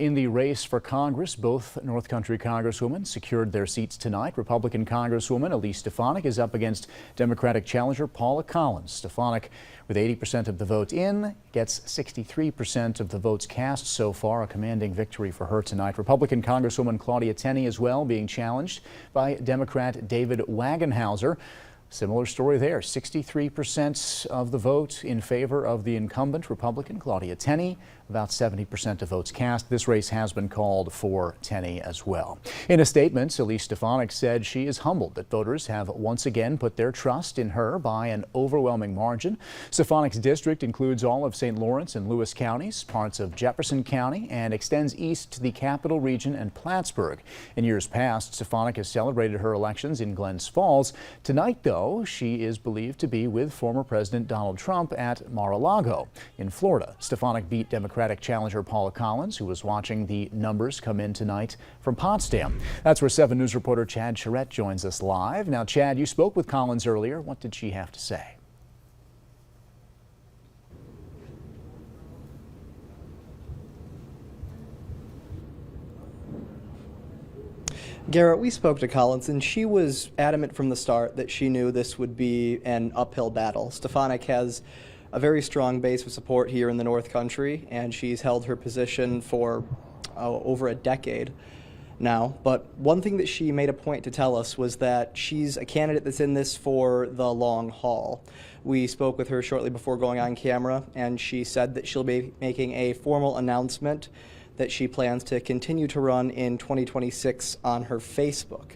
In the race for Congress, both North Country Congresswomen secured their seats tonight. Republican Congresswoman Elise Stefanik is up against Democratic challenger Paula Collins. Stefanik, with 80% of the vote in, gets 63% of the votes cast so far, a commanding victory for her tonight. Republican Congresswoman Claudia Tenney as well being challenged by Democrat David Wagenhauser. Similar story there, 63% of the vote in favor of the incumbent Republican Claudia Tenney, about 70% of votes cast. This race has been called for Tenney as well. In a statement, Elise Stefanik said she is humbled that voters have once again put their trust in her by an overwhelming margin. Stefanik's district includes all of St. Lawrence and Lewis counties, parts of Jefferson County, and extends east to the Capital Region and Plattsburgh. In years past, Stefanik has celebrated her elections in Glens Falls. Tonight, though, she is believed to be with former President Donald Trump at Mar-a-Lago in Florida. Stefanik beat Democratic challenger Paula Collins, who was watching the numbers come in tonight from Potsdam. That's where 7 News reporter Chad Charette joins us live. Now, Chad, you spoke with Collins earlier. What did she have to say? Garrett, we spoke to Collins, and she was adamant from the start that she knew this would be an uphill battle. Stefanik has a very strong base of support here in the North Country, and she's held her position for over a decade now. But one thing that she made a point to tell us was that she's a candidate that's in this for the long haul. We spoke with her shortly before going on camera, and she said that she'll be making a formal announcement that she plans to continue to run in 2026 on her Facebook.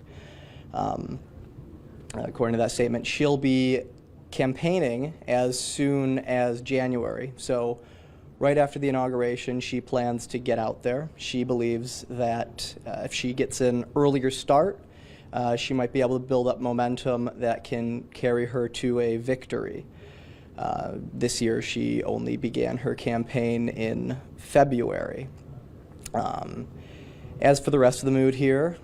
According to that statement, she'll be campaigning as soon as January. So right after the inauguration, she plans to get out there. She believes that if she gets an earlier start, she might be able to build up momentum that can carry her to a victory. This year, she only began her campaign in February. As for the rest of the mood here,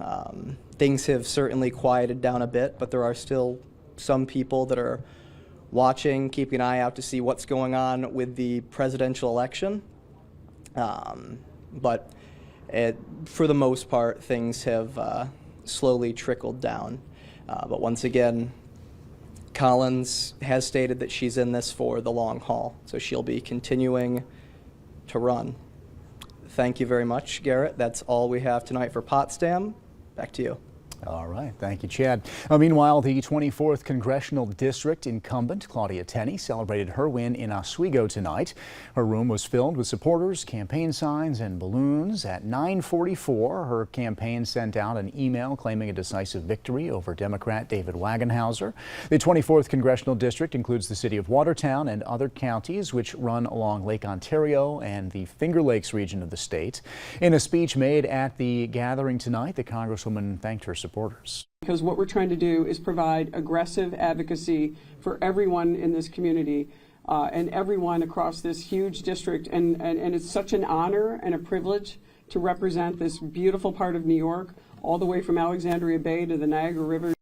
things have certainly quieted down a bit, but there are still some people that are watching, keeping an eye out to see what's going on with the presidential election. But for the most part, things have slowly trickled down. But once again, Collins has stated that she's in this for the long haul, so she'll be continuing to run. Thank you very much, Garrett. That's all we have tonight for Potsdam. Back to you. All right. Thank you, Chad. Meanwhile, the 24th Congressional District incumbent, Claudia Tenney, celebrated her win in Oswego tonight. Her room was filled with supporters, campaign signs, and balloons. At 9:44, her campaign sent out an email claiming a decisive victory over Democrat David Wagenhauser. The 24th Congressional District includes the city of Watertown and other counties which run along Lake Ontario and the Finger Lakes region of the state. In a speech made at the gathering tonight, the Congresswoman thanked her supporters. Because what we're trying to do is provide aggressive advocacy for everyone in this community and everyone across this huge district. And it's such an honor and a privilege to represent this beautiful part of New York, all the way from Alexandria Bay to the Niagara River.